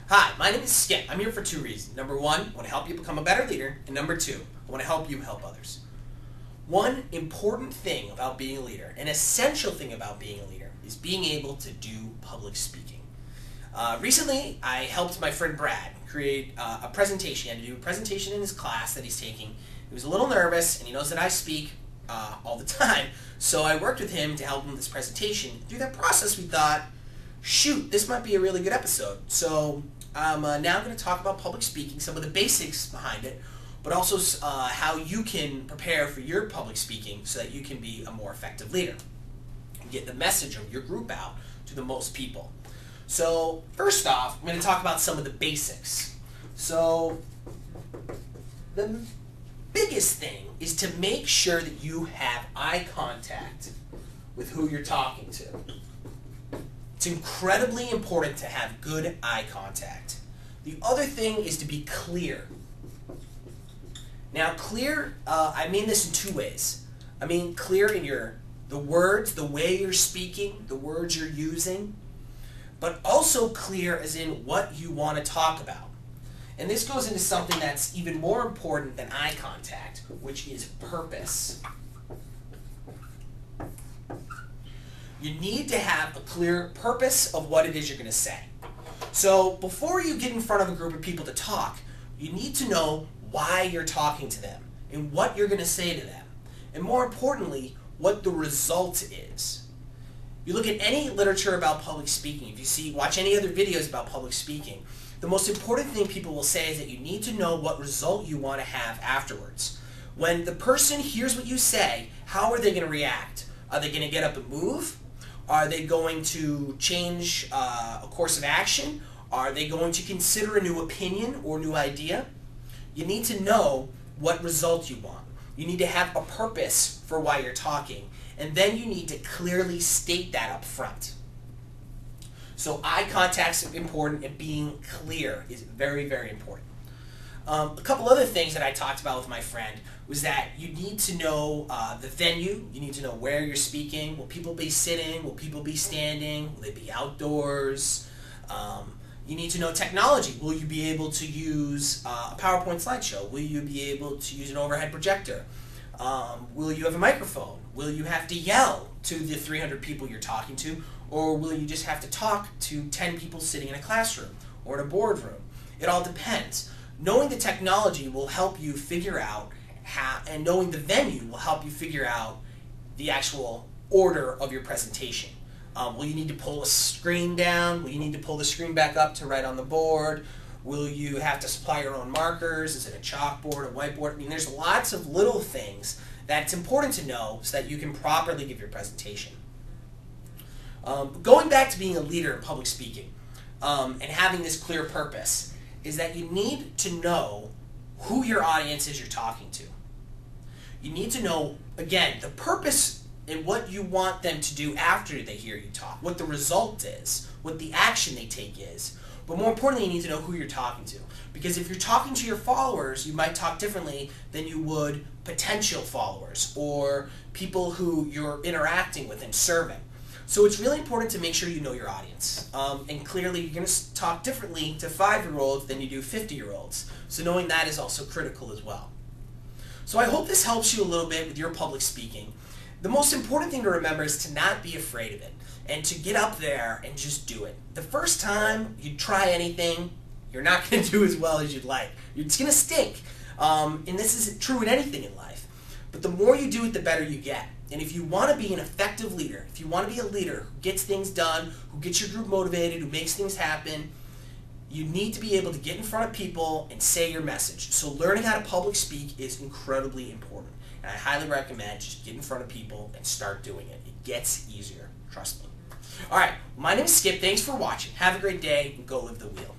Hi, my name is Skip. I'm here for two reasons. Number one, I want to help you become a better leader. And number two, I want to help you help others. One important thing about being a leader, an essential thing about being a leader, is being able to do public speaking. Recently, I helped my friend Brad create a presentation. He had to do a presentation in his class that he's taking. He was a little nervous, and he knows that I speak all the time. So I worked with him to help him with this presentation. Through that process, we thought, shoot, this might be a really good episode. So I'm now going to talk about public speaking, some of the basics behind it, but also how you can prepare for your public speaking so that you can be a more effective leader and get the message of your group out to the most people. So first off, I'm going to talk about some of the basics. So the biggest thing is to make sure that you have eye contact with who you're talking to. It's incredibly important to have good eye contact. The other thing is to be clear. Now clear, I mean this in two ways. I mean clear in the words, the way you're speaking, the words you're using, but also clear as in what you want to talk about. And this goes into something that's even more important than eye contact, which is purpose. You need to have a clear purpose of what it is you're going to say. So before you get in front of a group of people to talk, you need to know why you're talking to them and what you're going to say to them. And more importantly, what the result is. You look at any literature about public speaking, if you watch any other videos about public speaking, the most important thing people will say is that you need to know what result you want to have afterwards. When the person hears what you say, how are they going to react? Are they going to get up and move? Are they going to change a course of action? Are they going to consider a new opinion or new idea? You need to know what result you want. You need to have a purpose for why you're talking. And then you need to clearly state that up front. So eye contact is important, and being clear is very, very important. A couple other things that I talked about with my friend was that you need to know the venue. You need to know where you're speaking. Will people be sitting? Will people be standing? Will they be outdoors? You need to know technology. Will you be able to use a PowerPoint slideshow? Will you be able to use an overhead projector? Will you have a microphone? Will you have to yell to the 300 people you're talking to? Or will you just have to talk to 10 people sitting in a classroom or in a boardroom? It all depends. Knowing the technology will help you figure out how, and knowing the venue will help you figure out the actual order of your presentation. Will you need to pull a screen down? Will you need to pull the screen back up to write on the board? Will you have to supply your own markers? Is it a chalkboard, a whiteboard? I mean, there's lots of little things that it's important to know so that you can properly give your presentation. Going back to being a leader in public speaking and having this clear purpose is that you need to know who your audience is you're talking to. You need to know, again, the purpose and what you want them to do after they hear you talk, what the result is, what the action they take is. But more importantly, you need to know who you're talking to. Because if you're talking to your followers, you might talk differently than you would potential followers or people who you're interacting with and serving. So it's really important to make sure you know your audience. And clearly, you're going to talk differently to 5-year-olds than you do 50-year-olds. So knowing that is also critical as well. So I hope this helps you a little bit with your public speaking. The most important thing to remember is to not be afraid of it and to get up there and just do it. The first time you try anything, you're not going to do as well as you'd like. It's going to stink. And this is true in anything in life. But the more you do it, the better you get. And if you want to be an effective leader, if you want to be a leader who gets things done, who gets your group motivated, who makes things happen, you need to be able to get in front of people and say your message. So learning how to public speak is incredibly important. And I highly recommend just get in front of people and start doing it. It gets easier. Trust me. All right, my name is Skip. Thanks for watching. Have a great day and go live the wheel.